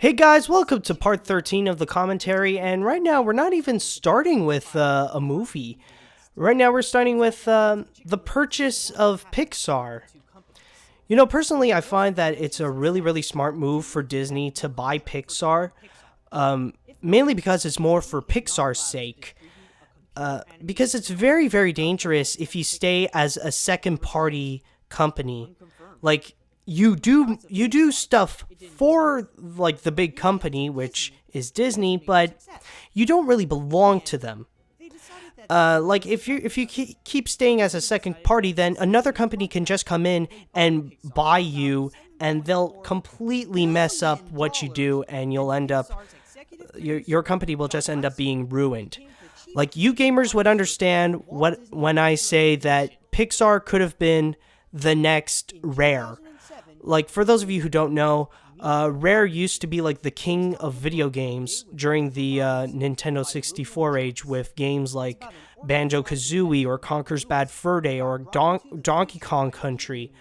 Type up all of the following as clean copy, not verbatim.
Hey guys, welcome to part 13 of the commentary, and right now we're not even starting with a movie. Right now we're starting with the purchase of Pixar. You know, personally, I find that it's a really smart move for Disney to buy Pixar, mainly because it's more for Pixar's sake. Because it's very dangerous if you stay as a second party company. Like, you do stuff for like the big company, which is Disney, but you don't really belong to them. Like if you keep staying as a second party, then another company can just come in and buy you, and they'll completely mess up what you do, and you'll end up your company will just end up being ruined. Like, you gamers would understand what when I say that Pixar could have been the next Rare. Like, for those of you who don't know, Rare used to be like the king of video games during the Nintendo 64 age, with games like Banjo-Kazooie or Conker's Bad Fur Day or Donkey Kong Country.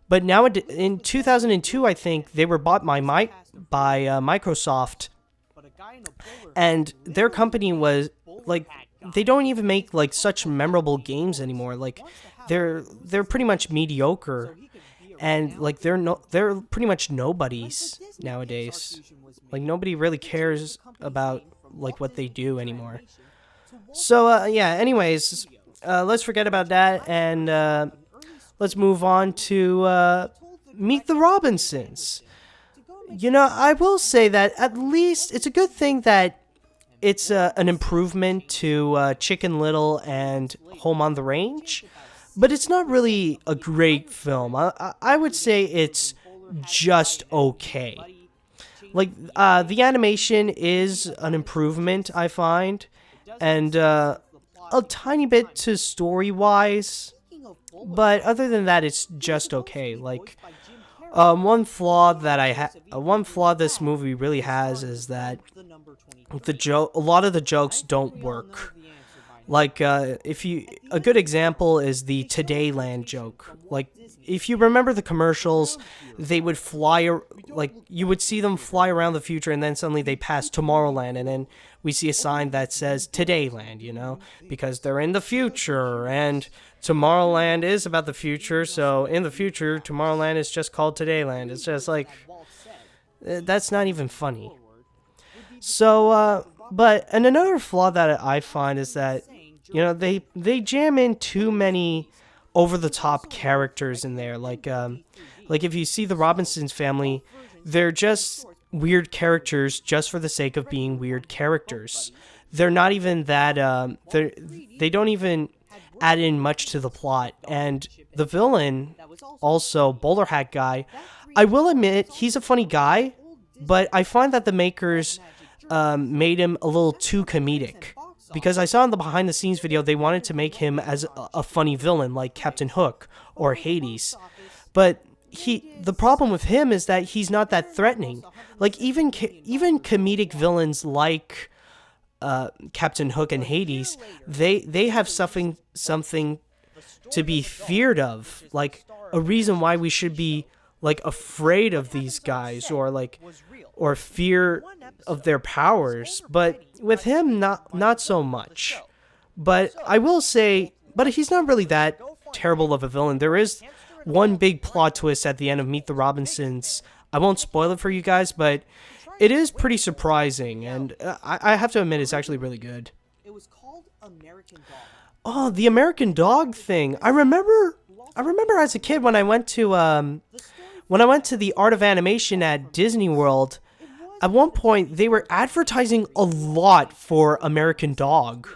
But now in 2002, I think they were bought by Microsoft, and their company was like, they don't even make like such memorable games anymore. Like, they're pretty much mediocre, and like they're pretty much nobodies nowadays. Like, nobody really cares about like what they do anymore. So yeah, anyways, let's forget about that, and let's move on to Meet the Robinsons. You know, I will say that at least it's a good thing that it's an improvement to Chicken Little and Home on the Range, but it's not really a great film. I would say it's just okay. Like, the animation is an improvement, I find, and a tiny bit to story-wise, but other than that, it's just okay. Like, one flaw this movie really has is that a lot of the jokes don't work. Like, a good example is the Today Land joke. Like, if you remember the commercials, they would like, you would see them fly around the future, and then suddenly they pass Tomorrowland, and then we see a sign that says Today Land, you know, because they're in the future, and Tomorrowland is about the future, so in the future, Tomorrowland is just called Today Land. It's just like, that's not even funny. So, and another flaw that I find is that, you know, they jam in too many over-the-top characters in there. Like if you see the Robinsons family, they're just weird characters just for the sake of being weird characters. They're not even that, they don't even add in much to the plot. And the villain, also, Bowler Hat Guy, I will admit, he's a funny guy, but I find that the makers made him a little too comedic. Because I saw in the behind-the-scenes video, they wanted to make him as a funny villain, like Captain Hook or Hades. But the problem with him is that he's not that threatening. Like, even comedic villains like Captain Hook and Hades, they have something to be feared of. Like, a reason why we should be, like, afraid of these guys, or fear of their powers. But with him, not so much. But I will say, but he's not really that terrible of a villain. There is one big plot twist at the end of Meet the Robinsons. I won't spoil it for you guys, but it is pretty surprising, and I have to admit, it's actually really good. Oh, the American Dog thing. I remember as a kid when I went to the Art of Animation at Disney World. At one point, they were advertising a lot for American Dog.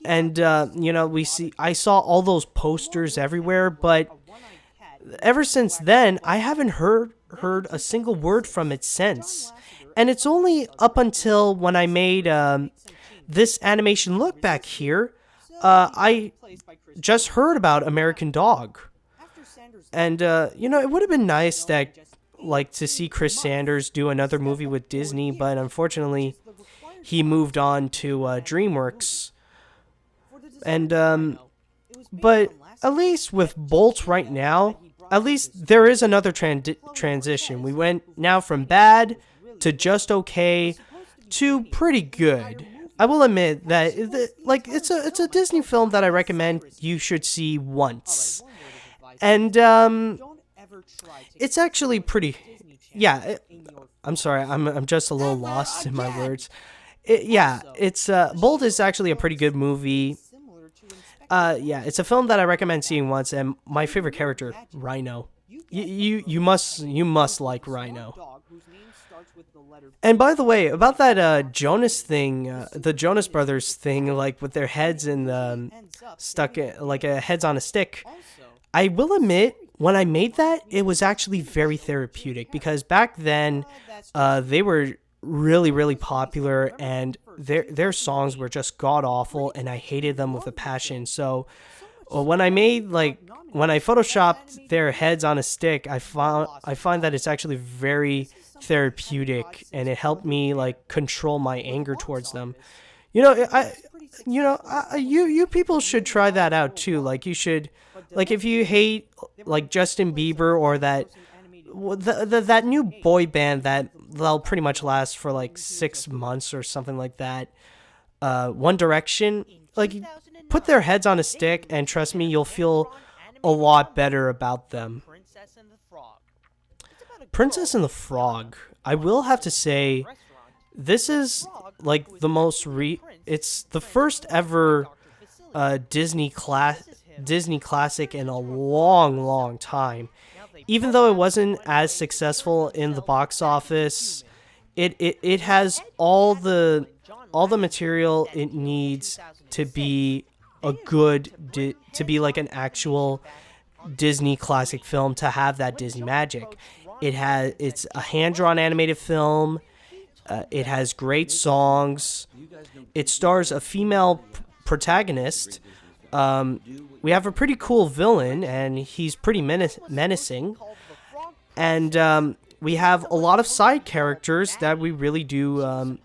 And, you know, I saw all those posters everywhere, but ever since then, I haven't heard a single word from it since. And it's only up until when I made this animation Lookback here, I just heard about American Dog. And, you know, it would have been nice to see Chris Sanders do another movie with Disney, but unfortunately, he moved on to DreamWorks. And, but at least with Bolt right now, at least there is another transition. We went now from bad to just okay to pretty good. I will admit that it's a Disney film that I recommend you should see once. And it's actually pretty. Yeah, I'm sorry. I'm just a little lost in my words. It's Bolt is actually a pretty good movie. It's a film that I recommend seeing once, and my favorite character, Rhino. You must like Rhino. And by the way, about that Jonas thing, the Jonas Brothers thing, like with their heads in stuck like heads on a stick. I will admit, when I made that, it was actually very therapeutic because back then, they were really, really popular, and their songs were just god awful, and I hated them with a passion. So when I photoshopped their heads on a stick, I find that it's actually very therapeutic, and it helped me like control my anger towards them. You people should try that out too. Like you should, like if you hate like Justin Bieber or that new boy band that'll pretty much last for like 6 months or something like that, One Direction, like put their heads on a stick and trust me, you'll feel a lot better about them. Princess and the Frog. I will have to say, this is like the it's the first ever Disney classic in a long, long time. Even though it wasn't as successful in the box office, it has all the material it needs to be to be like an actual Disney classic film, to have that Disney magic. It's a hand-drawn animated film. It has great songs. It stars a female protagonist. We have a pretty cool villain, and he's pretty menacing. And we have a lot of side characters that we really do,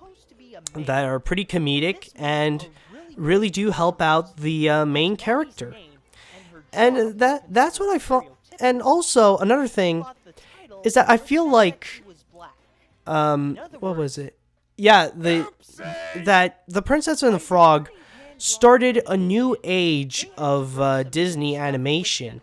that are pretty comedic and really do help out the main character. And that's what I felt. And also, another thing is that I feel like, what was it? Yeah, that the Princess and the Frog started a new age of Disney animation.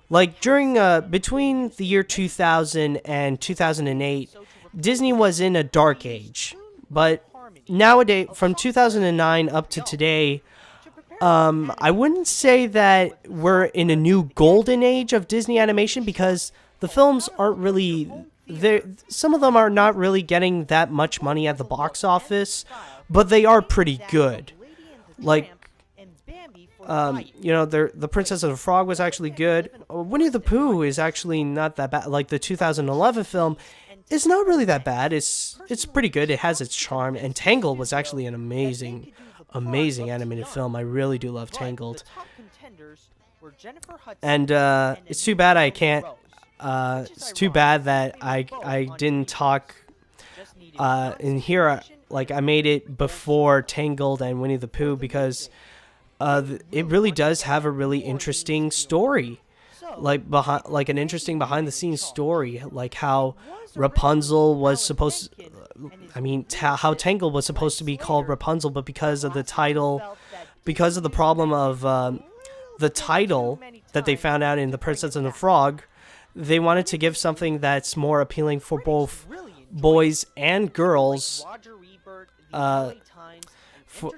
Like during between the year 2000 and 2008, Disney was in a dark age. But nowadays, from 2009 up to today, I wouldn't say that we're in a new golden age of Disney animation, because the films aren't really there. Some of them are not really getting that much money at the box office, but they are pretty good. Like, the Princess and the Frog was actually good. Winnie the Pooh is actually not that bad. Like the 2011 film is not really that bad. It's pretty good. It has its charm. And Tangled was actually an amazing animated film. I really do love Tangled. And it's too bad I can't. It's too bad that I didn't talk in here. Like I made it before Tangled and Winnie the Pooh, because it really does have a really interesting story, like an interesting behind the scenes story, like how Rapunzel was supposed to, how Tangled was supposed to be called Rapunzel, but because of the problem of the title that they found out in The Princess and the Frog, they wanted to give something that's more appealing for both boys and girls,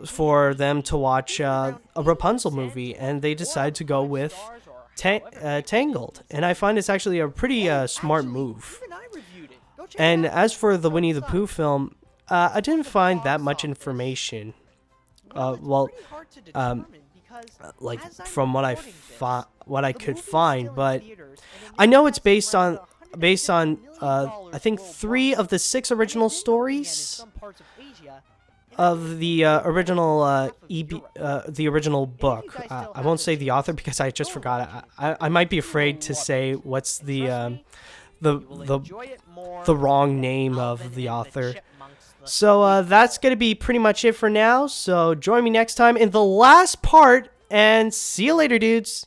for them to watch a Rapunzel movie, and they decided to go with Tangled. And I find it's actually a pretty smart move. And as for the Winnie the Pooh film, I didn't find that much information. Like from what I could find, but I know it's based on I think 3 of the 6 original stories of the original the original book. I won't say the author because I just forgot. I might be afraid to say what's the wrong name of the author. So that's gonna be pretty much it for now. So join me next time in the last part, and see you later, dudes.